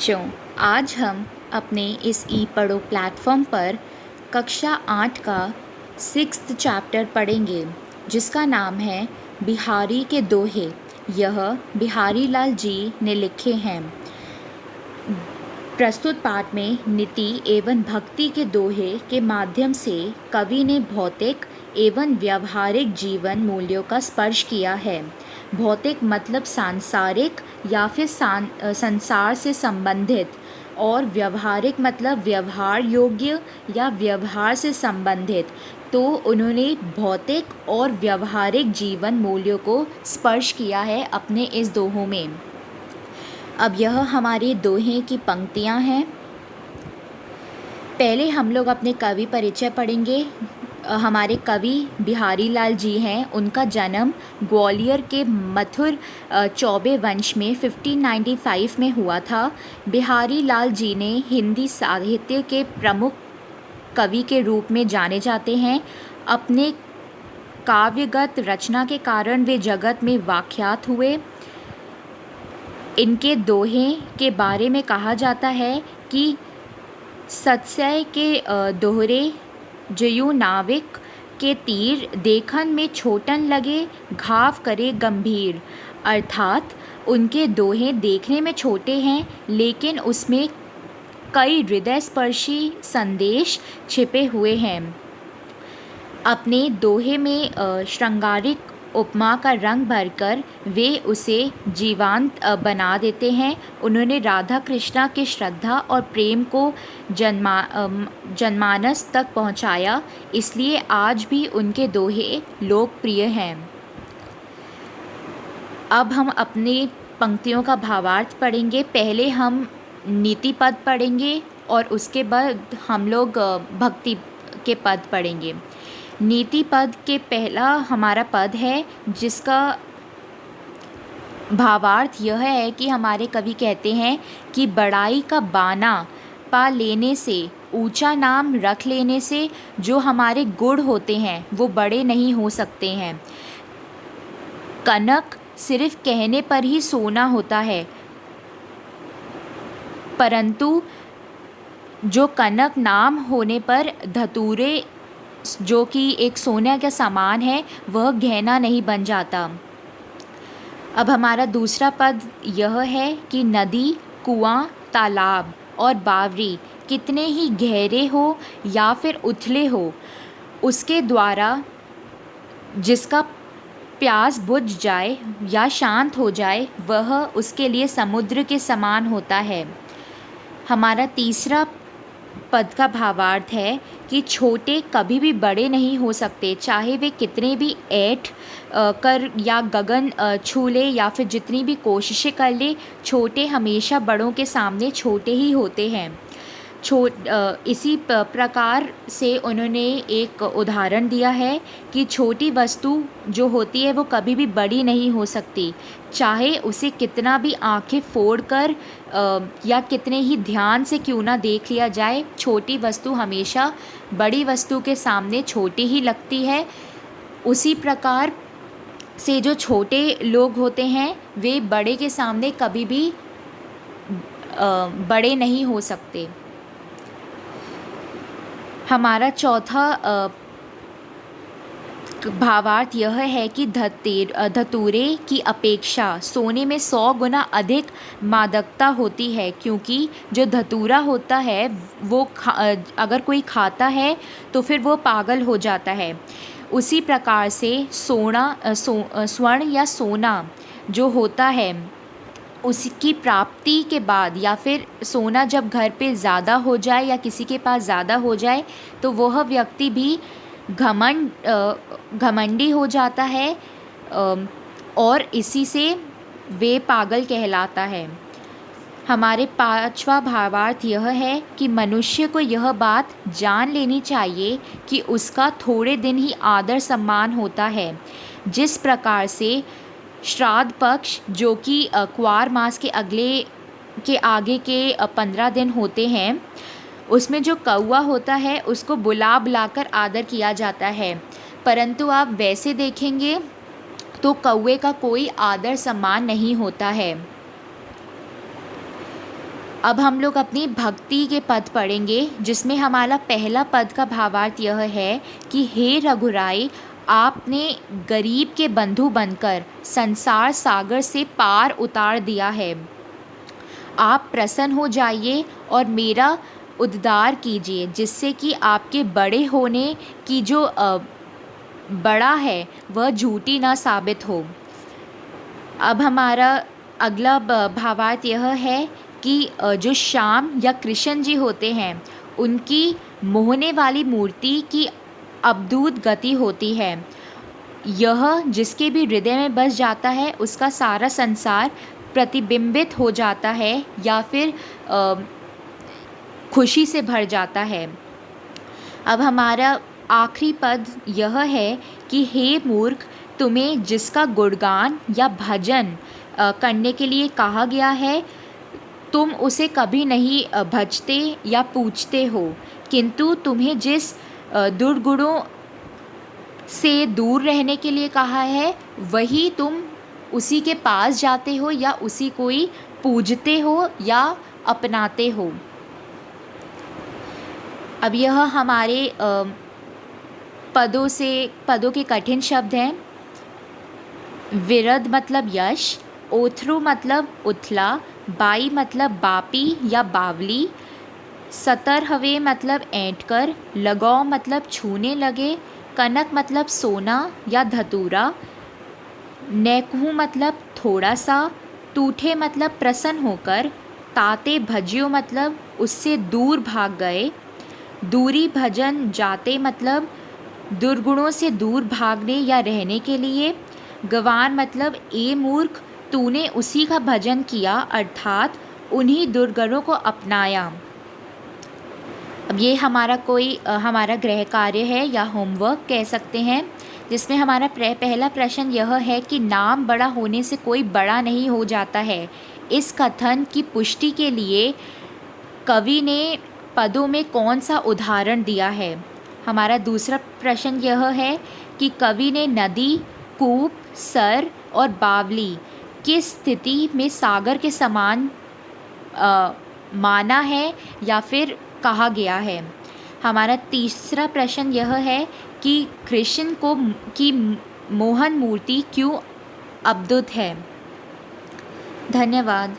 बच्चों, आज हम अपने इस ई पढ़ो प्लेटफॉर्म पर कक्षा 8 का 6th चैप्टर पढ़ेंगे, जिसका नाम है बिहारी के दोहे। यह बिहारी लाल जी ने लिखे हैं। प्रस्तुत पाठ में नीति एवं भक्ति के दोहे के माध्यम से कवि ने भौतिक एवं व्यावहारिक जीवन मूल्यों का स्पर्श किया है। भौतिक मतलब सांसारिक या फिर संसार से संबंधित, और व्यवहारिक मतलब व्यवहार योग्य या व्यवहार से संबंधित। तो उन्होंने भौतिक और व्यवहारिक जीवन मूल्यों को स्पर्श किया है अपने इस दोहों में। अब यह हमारे दोहे की पंक्तियां हैं। पहले हम लोग अपने कवि परिचय पढ़ेंगे। हमारे कवि बिहारी लाल जी हैं। उनका जन्म ग्वालियर के मथुर चौबे वंश में 1595 में हुआ था। बिहारी लाल जी ने हिंदी साहित्य के प्रमुख कवि के रूप में जाने जाते हैं। अपने काव्यगत रचना के कारण वे जगत में वाख्यात हुए। इनके दोहे के बारे में कहा जाता है कि सत्सय के दोहरे जयू नाविक के तीर देखन में छोटन लगे घाव करे गंभीर। अर्थात उनके दोहे देखने में छोटे हैं, लेकिन उसमें कई हृदयस्पर्शी संदेश छिपे हुए हैं। अपने दोहे में श्रृंगारिक उपमा का रंग भरकर वे उसे जीवंत बना देते हैं। उन्होंने राधा कृष्णा के श्रद्धा और प्रेम को जनमानस तक पहुंचाया, इसलिए आज भी उनके दोहे लोकप्रिय हैं। अब हम अपनी पंक्तियों का भावार्थ पढ़ेंगे। पहले हम नीति पद पढ़ेंगे और उसके बाद हम लोग भक्ति के पद पढ़ेंगे। नीति पद के पहला हमारा पद है, जिसका भावार्थ यह है कि हमारे कवि कहते हैं कि बड़ाई का बाना पा लेने से, ऊंचा नाम रख लेने से जो हमारे गुण होते हैं वो बड़े नहीं हो सकते हैं। कनक सिर्फ कहने पर ही सोना होता है, परंतु जो कनक नाम होने पर धतूरे जो कि एक सोने का सामान है, वह गहना नहीं बन जाता। अब हमारा दूसरा पद यह है कि नदी, कुआं, तालाब और बावरी कितने ही गहरे हो या फिर उथले हो, उसके द्वारा जिसका प्यास बुझ जाए या शांत हो जाए, वह उसके लिए समुद्र के समान होता है। हमारा तीसरा पद का भावार्थ है कि छोटे कभी भी बड़े नहीं हो सकते, चाहे वे कितने भी ऐठ कर या गगन छू ले या फिर जितनी भी कोशिशें कर ले, छोटे हमेशा बड़ों के सामने छोटे ही होते हैं। इसी प्रकार से उन्होंने एक उदाहरण दिया है कि छोटी वस्तु जो होती है वो कभी भी बड़ी नहीं हो सकती, चाहे उसे कितना भी आंखें फोड़कर या कितने ही ध्यान से क्यों ना देख लिया जाए, छोटी वस्तु हमेशा बड़ी वस्तु के सामने छोटी ही लगती है। उसी प्रकार से जो छोटे लोग होते हैं वे बड़े के सामने कभी भी बड़े नहीं हो सकते। हमारा चौथा भावार्थ यह है कि धतूरे की अपेक्षा सोने में 100 गुना अधिक मादकता होती है, क्योंकि जो धतूरा होता है वो अगर कोई खाता है तो फिर वो पागल हो जाता है। उसी प्रकार से स्वर्ण या सोना जो होता है, उसकी प्राप्ति के बाद या फिर सोना जब घर पे ज़्यादा हो जाए या किसी के पास ज़्यादा हो जाए, तो वह व्यक्ति भी घमंडी हो जाता है और इसी से वे पागल कहलाता है। हमारे पांचवा भावार्थ यह है कि मनुष्य को यह बात जान लेनी चाहिए कि उसका थोड़े दिन ही आदर सम्मान होता है। जिस प्रकार से श्राद्ध पक्ष जो कि क्वार मास के आगे के 15 दिन होते हैं, उसमें जो कौवा होता है उसको बुला बुलाकर आदर किया जाता है, परंतु आप वैसे देखेंगे तो कौवे का कोई आदर सम्मान नहीं होता है। अब हम लोग अपनी भक्ति के पद पढ़ेंगे, जिसमें हमारा पहला पद का भावार्थ यह है कि हे रघुराई, आपने गरीब के बंधु बनकर संसार सागर से पार उतार दिया है। आप प्रसन्न हो जाइए और मेरा उद्धार कीजिए, जिससे कि आपके बड़े होने की जो बड़ा है वह झूठी ना साबित हो। अब हमारा अगला भावार्थ यह है कि जो श्याम या कृष्ण जी होते हैं, उनकी मोहने वाली मूर्ति की अद्भुत गति होती है। यह जिसके भी हृदय में बस जाता है, उसका सारा संसार प्रतिबिंबित हो जाता है या फिर खुशी से भर जाता है। अब हमारा आखिरी पद यह है कि हे मूर्ख, तुम्हें जिसका गुणगान या भजन करने के लिए कहा गया है, तुम उसे कभी नहीं भजते या पूछते हो, किंतु तुम्हें जिस दुर्गुणों से दूर रहने के लिए कहा है, वही तुम उसी के पास जाते हो या उसी को ही पूजते हो या अपनाते हो। अब यह हमारे पदों के कठिन शब्द हैं। विरध मतलब यश, ओथ्रु मतलब उथला, बाई मतलब बापी या बावली, सतरहवे मतलब ऐंठ कर, लगाओ मतलब छूने लगे, कनक मतलब सोना या धतूरा, नैकुहू मतलब थोड़ा सा, टूठे मतलब प्रसन्न होकर, ताते भजियो मतलब उससे दूर भाग गए, दूरी भजन जाते मतलब दुर्गुणों से दूर भागने या रहने के लिए, गवान मतलब ए मूर्ख, तूने उसी का भजन किया अर्थात उन्हीं दुर्गुणों को अपनाया। अब ये हमारा गृह कार्य है या होमवर्क कह सकते हैं, जिसमें हमारा पहला प्रश्न यह है कि नाम बड़ा होने से कोई बड़ा नहीं हो जाता है। इस कथन की पुष्टि के लिए कवि ने पदों में कौन सा उदाहरण दिया है। हमारा दूसरा प्रश्न यह है कि कवि ने नदी, कूप, सर और बावली किस स्थिति में सागर के समान माना है या फिर कहा गया है। हमारा तीसरा प्रश्न यह है कि कृष्ण की मोहन मूर्ति क्यों अद्भुत है। धन्यवाद।